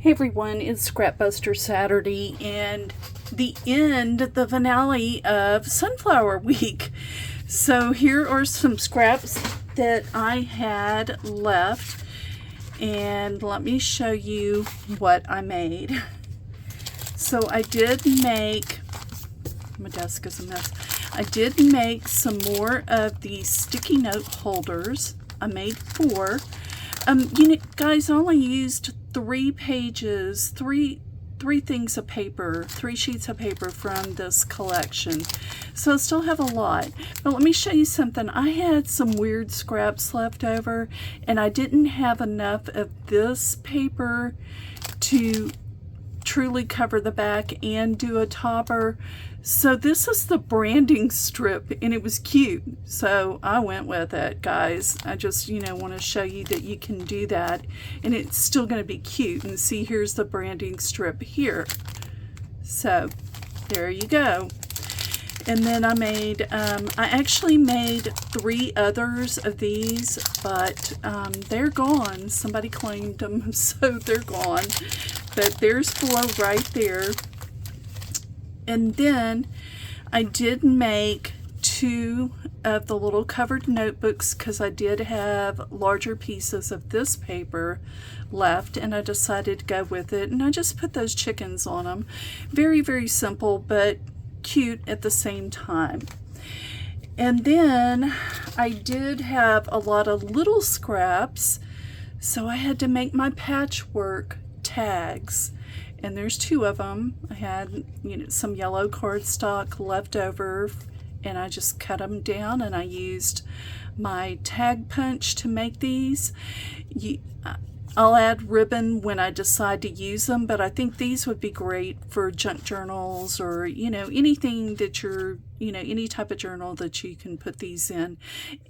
Hey everyone, it's Scrapbuster Saturday and the finale of Sunflower Week. So here are some scraps that I had left, and let me show you what I made. So I did make, my desk is a mess. I did make some more of these sticky note holders. I made 4. You know, guys, I only used 3 pages, three things of paper, 3 sheets of paper from this collection. So I still have a lot. But let me show you something. I had some weird scraps left over, and I didn't have enough of this paper to truly cover the back and do a topper. So this is the branding strip, and it was cute, so I went with it, guys. I just, want to show you that you can do that and it's still going to be cute. And see, here's the branding strip here. So there you go. And then I made, I actually made 3 others of these, but they're gone. Somebody claimed them, so they're gone. But there's 4 right there. And then I did make 2 of the little covered notebooks because I did have larger pieces of this paper left, and I decided to go with it. And I just put those chickens on them. Very, very simple, but cute at the same time. And then I did have a lot of little scraps, so I had to make my patchwork tags. And there's 2 of them. I had, some yellow cardstock left over, and I just cut them down, and I used my tag punch to make these. I'll add ribbon when I decide to use them, but I think these would be great for junk journals or, anything that you're, any type of journal that you can put these in.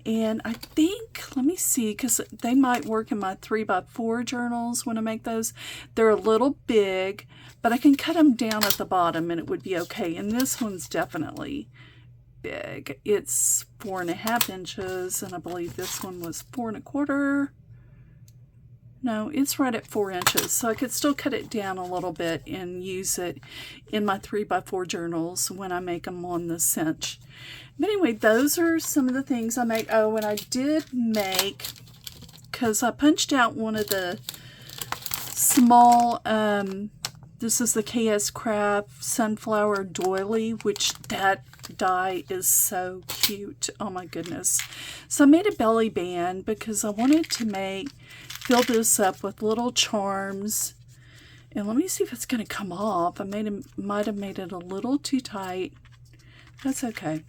And I think, let me see, because they might work in my 3x4 journals when I make those. They're a little big, but I can cut them down at the bottom and it would be okay. And this one's definitely big. It's 4.5 inches, and I believe this one was 4.25. No, it's right at 4 inches, so I could still cut it down a little bit and use it in my 3x4 journals when I make them on the Cinch. But anyway, those are some of the things I made. Oh, and I did make, because I punched out one of the small, this is the KS Craft Sunflower Doily, which that die is so cute. Oh my goodness. So I made a belly band because I wanted to fill this up with little charms. And let me see if it's going to come off. I might have made it a little too tight. That's okay.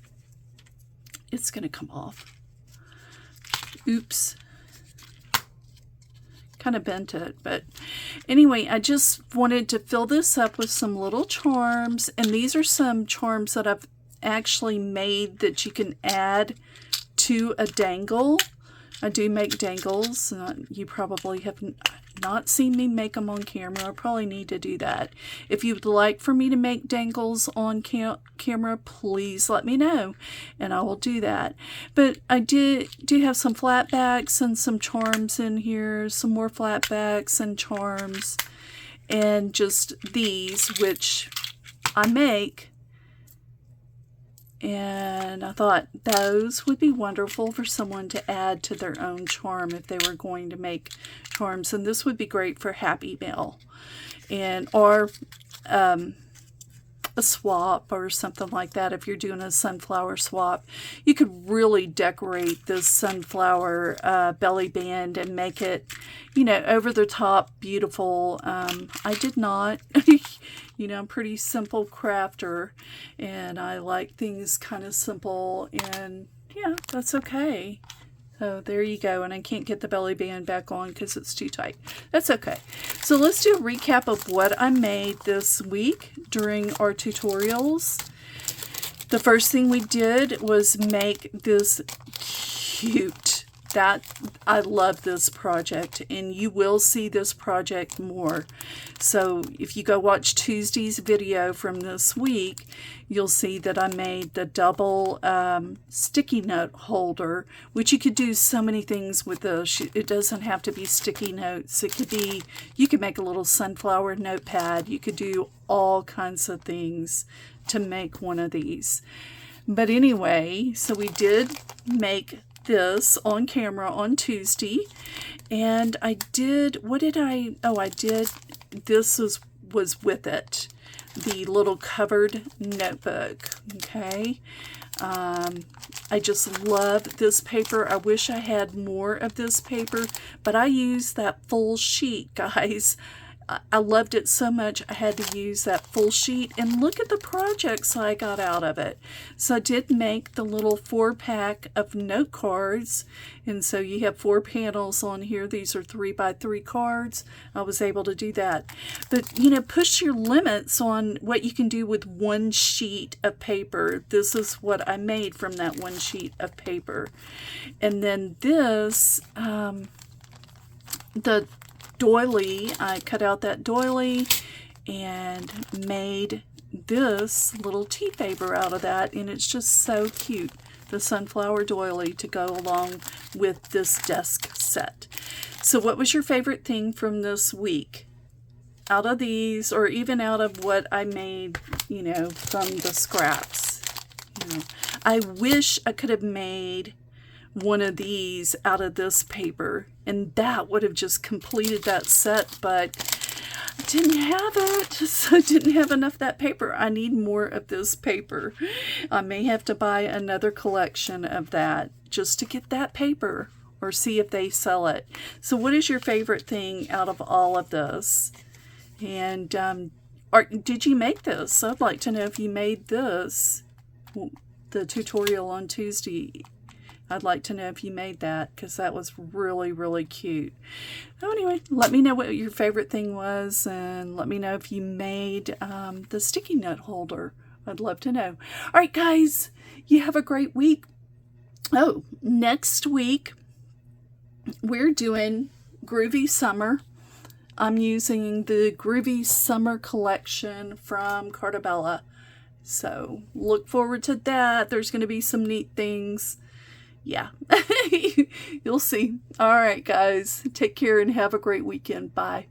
It's going to come off. Oops. Kind of bent it, but anyway, I just wanted to fill this up with some little charms. And these are some charms that I've actually made that you can add to a dangle. I do make dangles. You probably have not seen me make them on camera. I probably need to do that. If you would like for me to make dangles on camera, please let me know, and I will do that. But I do have some flat backs and some charms in here, some more flat backs and charms, and just these, which I make. And I thought those would be wonderful for someone to add to their own charm if they were going to make charms. And this would be great for Happy Mail, or a swap or something like that. If you're doing a sunflower swap, you could really decorate this sunflower belly band and make it, over the top beautiful. I did not. I'm a pretty simple crafter, and I like things kind of simple, and yeah, that's okay. So there you go, and I can't get the belly band back on because it's too tight. That's okay. So let's do a recap of what I made this week during our tutorials. The first thing we did was make this cute I love this project, and you will see this project more. So if you go watch Tuesday's video from this week, you'll see that I made the double sticky note holder, which you could do so many things with this. It doesn't have to be sticky notes. It could be, you could make a little sunflower notepad. You could do all kinds of things to make one of these. But anyway, so we did make this on camera on Tuesday, and I did, what did I, oh, I did, this was with it, the little covered notebook, okay? I just love this paper. I wish I had more of this paper, but I used that full sheet, guys. I loved it so much I had to use that full sheet, and look at the projects I got out of it. So I did make the little 4-pack of note cards, and so you have 4 panels on here. These are 3x3 cards. I was able to do that. But you know, push your limits on what you can do with one sheet of paper. This is what I made from that one sheet of paper. And then this, the doily, I cut out that doily and made this little tea paper out of that, and it's just so cute, the sunflower doily to go along with this desk set. So what was your favorite thing from this week out of these, or even out of what I made, you know, from the scraps? You know, I wish I could have made one of these out of this paper, and that would have just completed that set, but I didn't have it, so I didn't have enough of that paper. I need more of this paper. I may have to buy another collection of that just to get that paper, or see if they sell it. So what is your favorite thing out of all of this? And did you make this? I'd like to know if you made this, the tutorial on Tuesday. I'd like to know if you made that, because that was really, really cute. So anyway, let me know what your favorite thing was, and let me know if you made the sticky note holder. I'd love to know. All right, guys, you have a great week. Oh, next week, we're doing Groovy Summer. I'm using the Groovy Summer collection from Cartabella. So look forward to that. There's going to be some neat things. Yeah, you'll see. All right, guys, take care and have a great weekend. Bye.